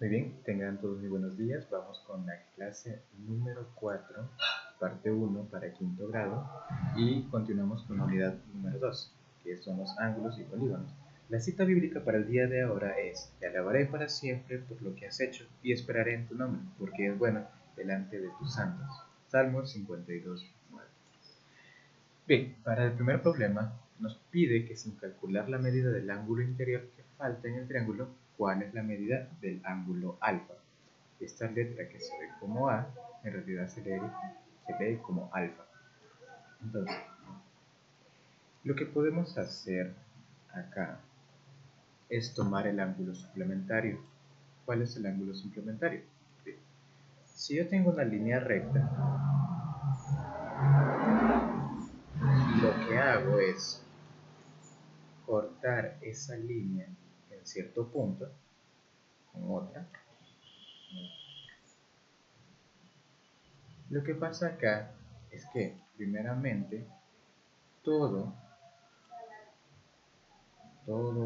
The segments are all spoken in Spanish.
Muy bien, tengan todos muy buenos días. Vamos con la clase número 4, parte 1 para quinto grado y continuamos con la unidad número 2, que son los ángulos y polígonos. La cita bíblica para el día de ahora es: te alabaré para siempre por lo que has hecho y esperaré en tu nombre, porque es bueno delante de tus santos. Salmos 52, 9. Bien, para el primer problema nos pide que sin calcular la medida del ángulo interior que falta en el triángulo, ¿cuál es la medida del ángulo alfa? Esta letra que se ve como A, en realidad se lee como alfa. Entonces, lo que podemos hacer acá es tomar el ángulo suplementario. ¿Cuál es el ángulo suplementario? Bien, si yo tengo una línea recta, lo que hago es cortar esa línea en cierto punto con otra. Lo que pasa acá es que primeramente todo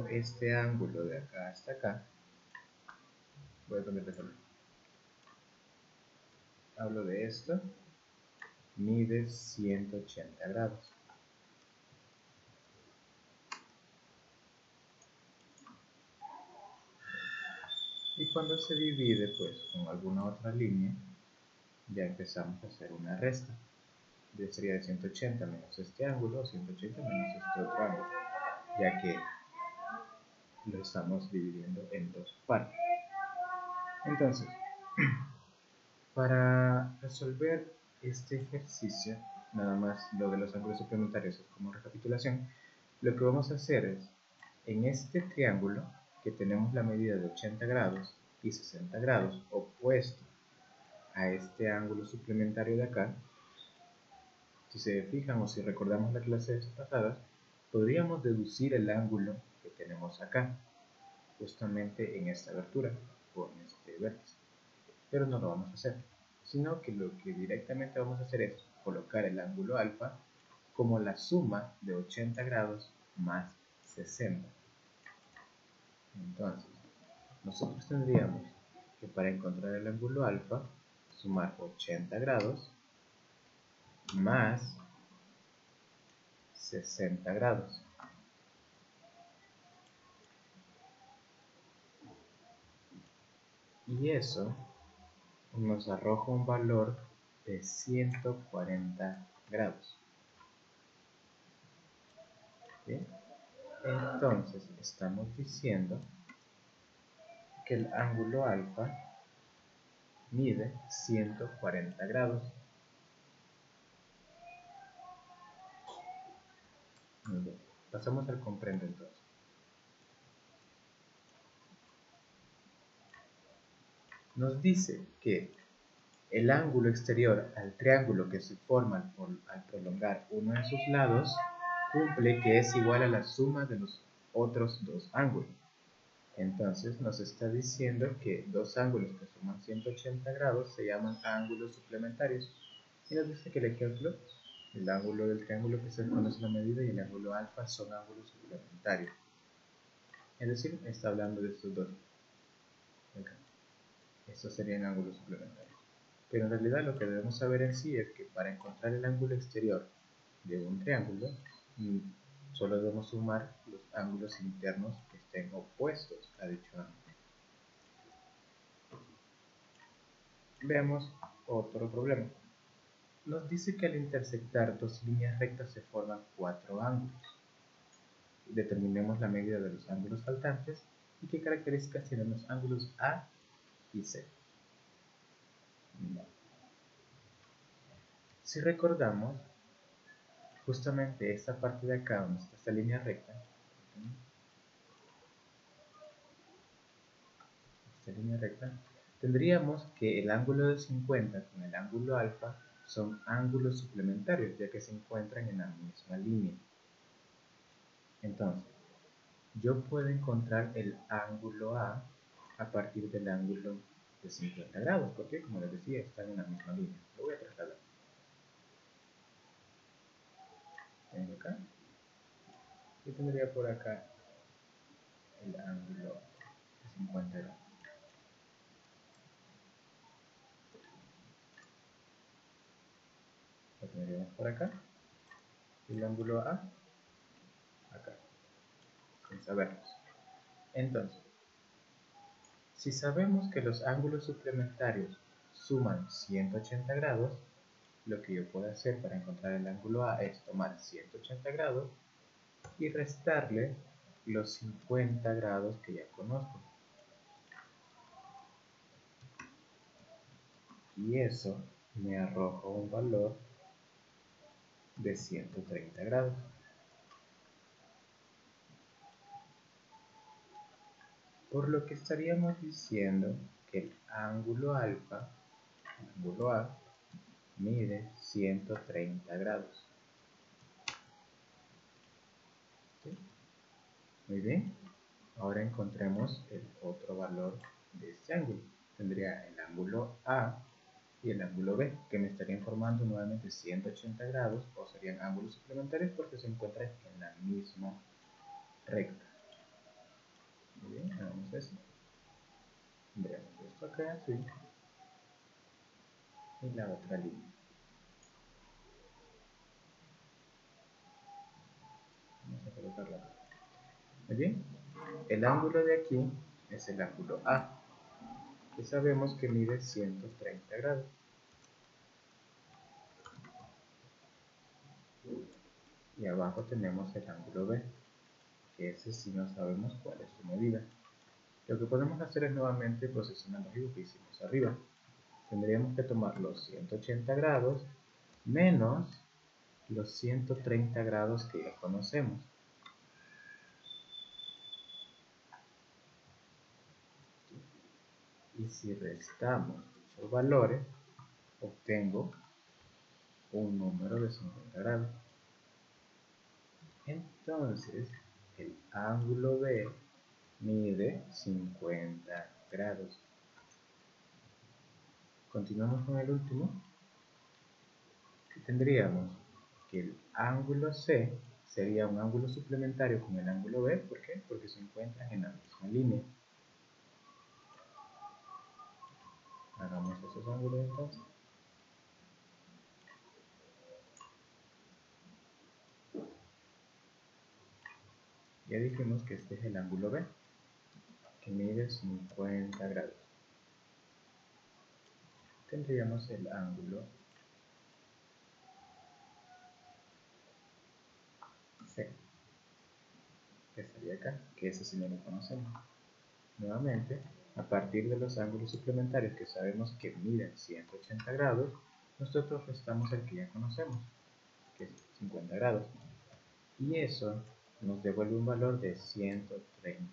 este ángulo de acá hasta acá, voy a cambiar de color, hablo de esto, mide 180 grados. Y cuando se divide pues con alguna otra línea, ya empezamos a hacer una resta. Sería de 180 menos este ángulo, 180 menos este otro ángulo, ya que lo estamos dividiendo en dos partes. Entonces, para resolver este ejercicio, nada más lo de los ángulos suplementarios es como recapitulación, lo que vamos a hacer es, en este triángulo que tenemos la medida de 80 grados y 60 grados opuesto a este ángulo suplementario de acá, si se fijan o si recordamos la clase pasada, podríamos deducir el ángulo que tenemos acá, justamente en esta abertura o en este vértice, pero no lo vamos a hacer, sino que lo que directamente vamos a hacer es colocar el ángulo alfa como la suma de 80 grados más 60. Entonces, nosotros tendríamos que para encontrar el ángulo alfa, sumar 80 grados más 60 grados. Y eso nos arroja un valor de 140 grados. ¿Bien? Entonces, estamos diciendo que el ángulo alfa mide 140 grados. Muy bien. Pasamos al comprende entonces. Nos dice que el ángulo exterior al triángulo que se forma al prolongar uno de sus lados cumple que es igual a la suma de los otros dos ángulos. Entonces nos está diciendo que dos ángulos que suman 180 grados se llaman ángulos suplementarios. Y nos dice que el ejemplo, el ángulo del triángulo que se conoce la medida y el ángulo alfa son ángulos suplementarios. Es decir, está hablando de estos dos. Acá. Estos serían ángulos suplementarios. Pero en realidad lo que debemos saber en sí es que para encontrar el ángulo exterior de un triángulo, solo debemos sumar los ángulos internos que estén opuestos a dicho ángulo. Veamos otro problema. Nos dice que al intersectar dos líneas rectas se forman cuatro ángulos. Determinemos la medida de los ángulos faltantes y qué características tienen los ángulos A y C. Si recordamos, justamente esta parte de acá donde está esta línea recta, tendríamos que el ángulo de 50 con el ángulo alfa son ángulos suplementarios, ya que se encuentran en la misma línea. Entonces, yo puedo encontrar el ángulo A partir del ángulo de 50 grados, porque como les decía, están en la misma línea. Lo voy a trasladar. Tengo acá y tendría por acá el ángulo de 50 grados. ponemos por acá. El ángulo A, acá, sin saberlos. Entonces, si sabemos que los ángulos suplementarios suman 180 grados, lo que yo puedo hacer para encontrar el ángulo A es tomar 180 grados y restarle los 50 grados que ya conozco. Y eso me arroja un valor de 130 grados. Por lo que estaríamos diciendo que el ángulo alfa, el ángulo A, mide 130 grados. ¿Sí? Muy bien. Ahora encontremos el otro valor de este ángulo. Tendría el ángulo A y el ángulo B, que me estarían formando nuevamente 180 grados, o serían ángulos suplementarios porque se encuentran en la misma recta. Muy bien, hagamos eso. Veamos esto acá, sí. Y la otra línea. Vamos a colocarla acá. Muy bien, el ángulo de aquí es el ángulo A, que sabemos que mide 130 grados. Y abajo tenemos el ángulo B, que ese sí no sabemos cuál es su medida. Lo que podemos hacer es nuevamente procesar los dibujos que hicimos arriba. Tendríamos que tomar los 180 grados menos los 130 grados que ya conocemos. Y si restamos esos valores, obtengo un número de 50 grados. Entonces, el ángulo B mide 50 grados. Continuamos con el último. Que tendríamos que el ángulo C sería un ángulo suplementario con el ángulo B. ¿Por qué? Porque se encuentran en la misma línea. Hagamos esos ángulos entonces. Ya dijimos que este es el ángulo B, que mide 50 grados. Tendríamos el ángulo C, que estaría acá, que ese sí no lo conocemos. Nuevamente, a partir de los ángulos suplementarios que sabemos que miden 180 grados, nosotros restamos el que ya conocemos, que es 50 grados. Y eso nos devuelve un valor de 130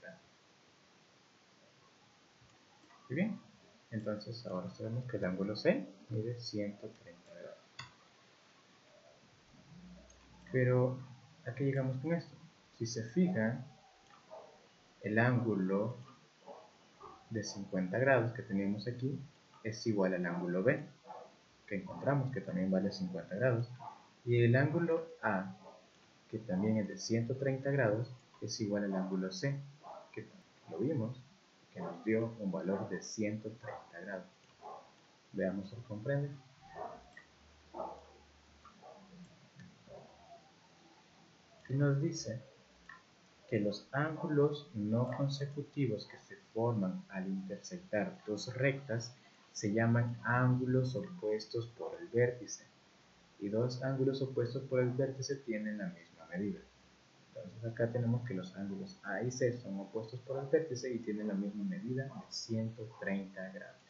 grados. Muy bien, entonces ahora sabemos que el ángulo C mide 130 grados. Pero, ¿a qué llegamos con esto? Si se fijan, el ángulo de 50 grados que teníamos aquí es igual al ángulo B, que encontramos que también vale 50 grados. Y el ángulo A, que también es de 130 grados, es igual al ángulo C, que lo vimos, que nos dio un valor de 130 grados. Veamos si lo comprende. Y nos dice que los ángulos no consecutivos que se forman al intersectar dos rectas se llaman ángulos opuestos por el vértice. Y dos ángulos opuestos por el vértice tienen la misma medida. Entonces acá tenemos que los ángulos A y C son opuestos por el vértice y tienen la misma medida de 130 grados.